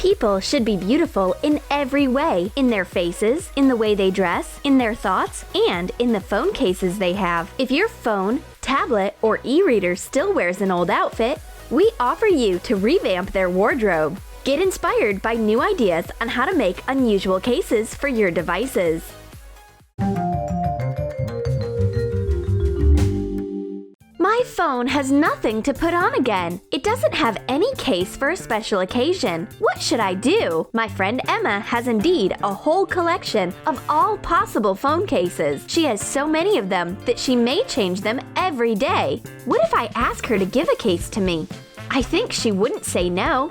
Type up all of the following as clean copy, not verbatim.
People should be beautiful in every way, in their faces, in the way they dress, in their thoughts, and in the phone cases they have. If your phone, tablet, or e-reader still wears an old outfit, we offer you to revamp their wardrobe. Get inspired by new ideas on how to make unusual cases for your devices. My phone has nothing to put on again. It doesn't have any case for a special occasion. What should I do? My friend Emma has indeed a whole collection of all possible phone cases. She has so many of them that she may change them every day. What if I ask her to give a case to me? I think she wouldn't say no.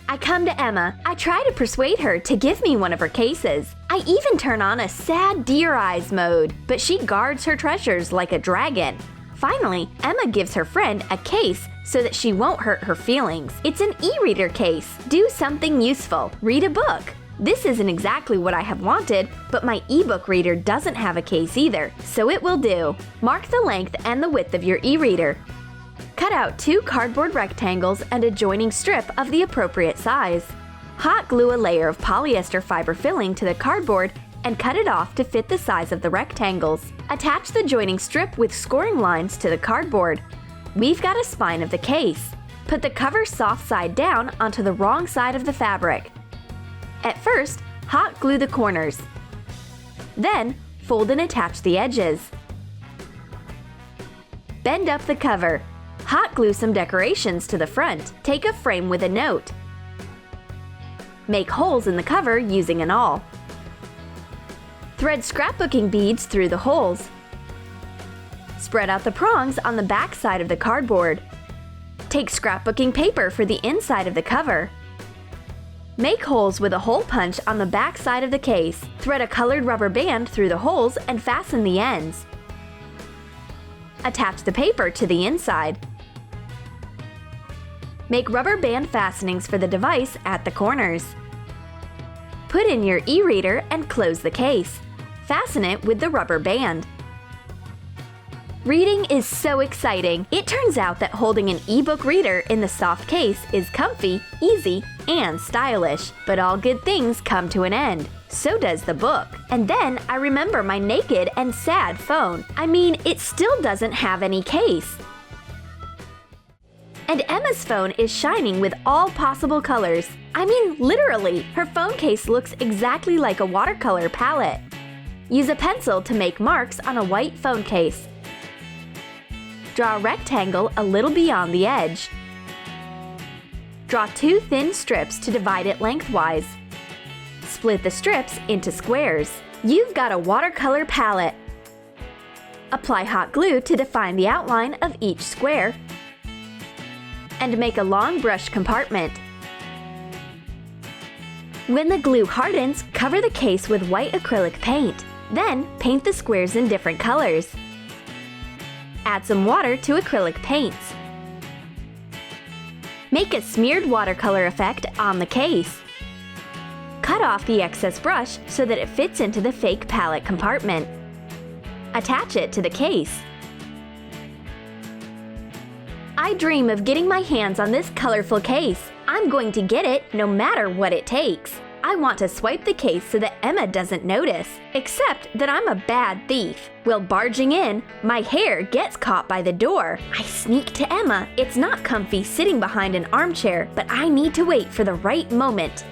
I come to Emma. I try to persuade her to give me one of her cases. I even turn on a sad deer eyes mode, but she guards her treasures like a dragon. Finally, Emma gives her friend a case so that she won't hurt her feelings. It's an e-reader case. Do something useful. Read a book. This isn't exactly what I have wanted, but my ebook reader doesn't have a case either, so it will do. Mark the length and the width of your e-reader. Cut out 2 cardboard rectangles and a joining strip of the appropriate size. Hot glue a layer of polyester fiber filling to the cardboard and cut it off to fit the size of the rectangles. Attach the joining strip with scoring lines to the cardboard. We've got a spine of the case. Put the cover soft side down onto the wrong side of the fabric. At first, hot glue the corners. Then, fold and attach the edges. Bend up the cover. Hot glue some decorations to the front. Take a frame with a note. Make holes in the cover using an awl. Thread scrapbooking beads through the holes. Spread out the prongs on the back side of the cardboard. Take scrapbooking paper for the inside of the cover. Make holes with a hole punch on the back side of the case. Thread a colored rubber band through the holes and fasten the ends. Attach the paper to the inside. Make rubber band fastenings for the device at the corners. Put in your e-reader and close the case. Fasten it with the rubber band. Reading is so exciting. It turns out that holding an e-book reader in the soft case is comfy, easy, and stylish. But all good things come to an end. So does the book. And then I remember my naked and sad phone. I mean, it still doesn't have any case. And Emma's phone is shining with all possible colors. I mean, literally, her phone case looks exactly like a watercolor palette. Use a pencil to make marks on a white phone case. Draw a rectangle a little beyond the edge. Draw 2 thin strips to divide it lengthwise. Split the strips into squares. You've got a watercolor palette. Apply hot glue to define the outline of each square. And make a long brush compartment. When the glue hardens, cover the case with white acrylic paint. Then, paint the squares in different colors. Add some water to acrylic paints. Make a smeared watercolor effect on the case. Cut off the excess brush so that it fits into the fake palette compartment. Attach it to the case. I dream of getting my hands on this colorful case. I'm going to get it no matter what it takes. I want to swipe the case so that Emma doesn't notice, except that I'm a bad thief. While barging in, my hair gets caught by the door. I sneak to Emma. It's not comfy sitting behind an armchair, but I need to wait for the right moment.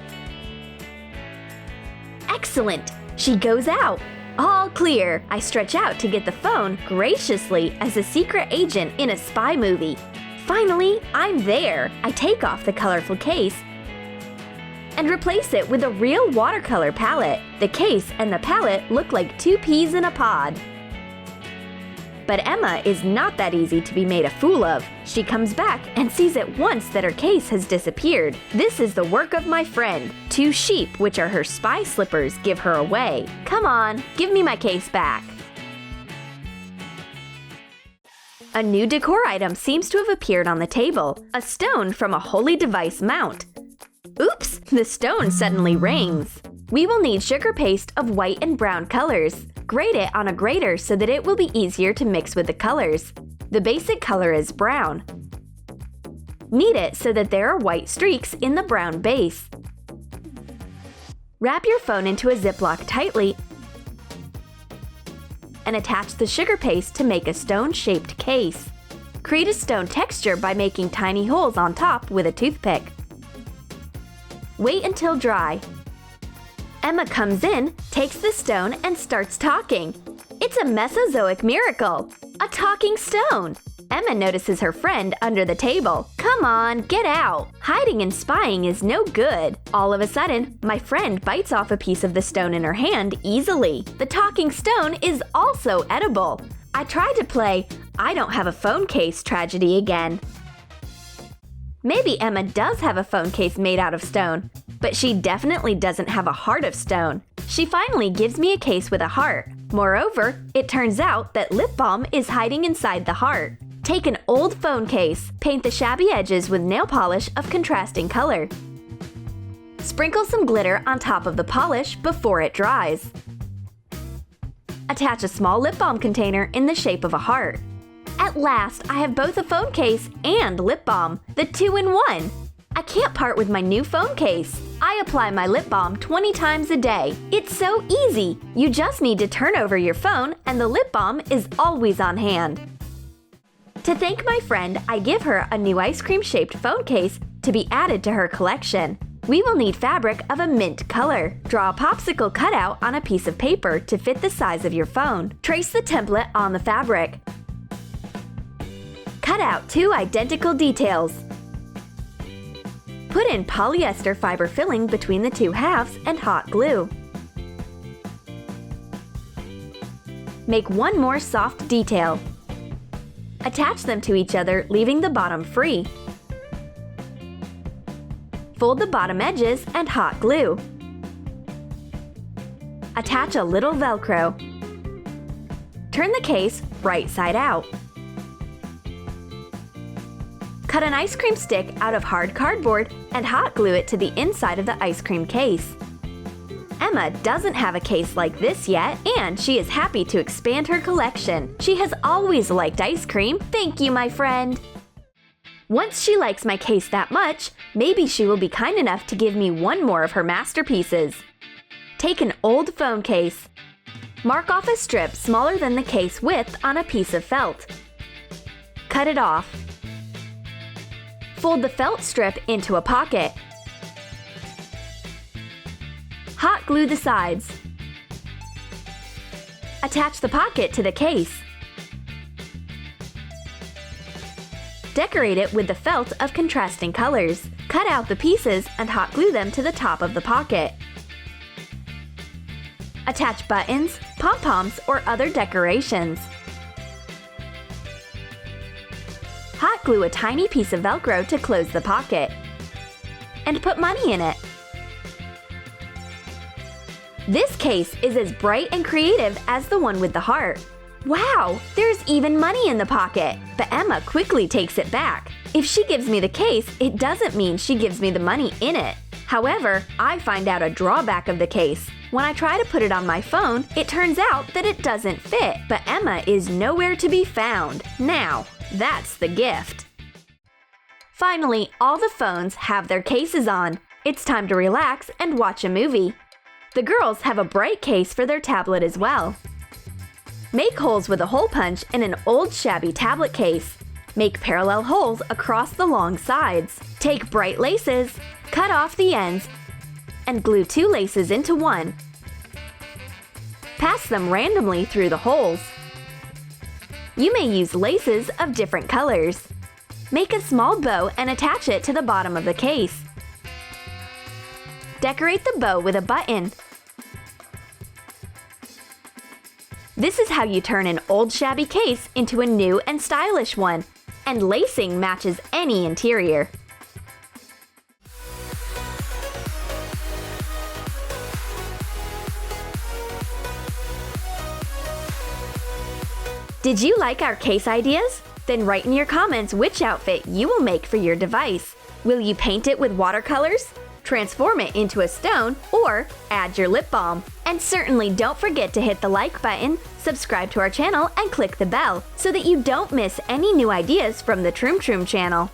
Excellent! She goes out. All clear. I stretch out to get the phone graciously as a secret agent in a spy movie. Finally, I'm there. I take off the colorful case and replace it with a real watercolor palette. The case and the palette look like 2 peas in a pod. But Emma is not that easy to be made a fool of. She comes back and sees at once that her case has disappeared. This is the work of my friend. 2 sheep, which are her spy slippers, give her away. Come on, give me my case back. A new decor item seems to have appeared on the table. A stone from a holy device mount. Oops, the stone suddenly rings. We will need sugar paste of white and brown colors. Grate it on a grater so that it will be easier to mix with the colors. The basic color is brown. Knead it so that there are white streaks in the brown base. Wrap your phone into a Ziploc tightly and attach the sugar paste to make a stone-shaped case. Create a stone texture by making tiny holes on top with a toothpick. Wait until dry. Emma comes in, takes the stone, and starts talking. It's a Mesozoic miracle! A talking stone! Emma notices her friend under the table. Come on, get out! Hiding and spying is no good. All of a sudden, my friend bites off a piece of the stone in her hand easily. The talking stone is also edible. I tried to play I don't have a phone case tragedy again. Maybe Emma does have a phone case made out of stone, but she definitely doesn't have a heart of stone. She finally gives me a case with a heart. Moreover, it turns out that lip balm is hiding inside the heart. Take an old phone case, paint the shabby edges with nail polish of contrasting color. Sprinkle some glitter on top of the polish before it dries. Attach a small lip balm container in the shape of a heart. At last, I have both a phone case and lip balm, the two-in-one. I can't part with my new phone case. I apply my lip balm 20 times a day. It's so easy. You just need to turn over your phone and the lip balm is always on hand. To thank my friend, I give her a new ice cream-shaped phone case to be added to her collection. We will need fabric of a mint color. Draw a popsicle cutout on a piece of paper to fit the size of your phone. Trace the template on the fabric. Cut out 2 identical details. Put in polyester fiber filling between the 2 halves and hot glue. Make 1 more soft detail. Attach them to each other, leaving the bottom free. Fold the bottom edges and hot glue. Attach a little Velcro. Turn the case right side out. Cut an ice cream stick out of hard cardboard and hot glue it to the inside of the ice cream case. Emma doesn't have a case like this yet, and she is happy to expand her collection. She has always liked ice cream. Thank you, my friend! Once she likes my case that much, maybe she will be kind enough to give me 1 more of her masterpieces. Take an old phone case. Mark off a strip smaller than the case width on a piece of felt. Cut it off. Fold the felt strip into a pocket. Hot glue the sides. Attach the pocket to the case. Decorate it with the felt of contrasting colors. Cut out the pieces and hot glue them to the top of the pocket. Attach buttons, pom-poms, or other decorations. Hot glue a tiny piece of Velcro to close the pocket. And put money in it. This case is as bright and creative as the one with the heart. Wow, there's even money in the pocket! But Emma quickly takes it back. If she gives me the case, it doesn't mean she gives me the money in it. However, I find out a drawback of the case. When I try to put it on my phone, it turns out that it doesn't fit, but Emma is nowhere to be found. Now, that's the gift. Finally, all the phones have their cases on. It's time to relax and watch a movie. The girls have a bright case for their tablet as well. Make holes with a hole punch in an old shabby tablet case. Make parallel holes across the long sides. Take bright laces, cut off the ends, and glue 2 laces into one. Pass them randomly through the holes. You may use laces of different colors. Make a small bow and attach it to the bottom of the case. Decorate the bow with a button. This is how you turn an old shabby case into a new and stylish one, and lacing matches any interior. Did you like our case ideas? Then write in your comments which outfit you will make for your device. Will you paint it with watercolors, transform it into a stone, or add your lip balm? And certainly don't forget to hit the like button, subscribe to our channel, and click the bell so that you don't miss any new ideas from the Troom channel.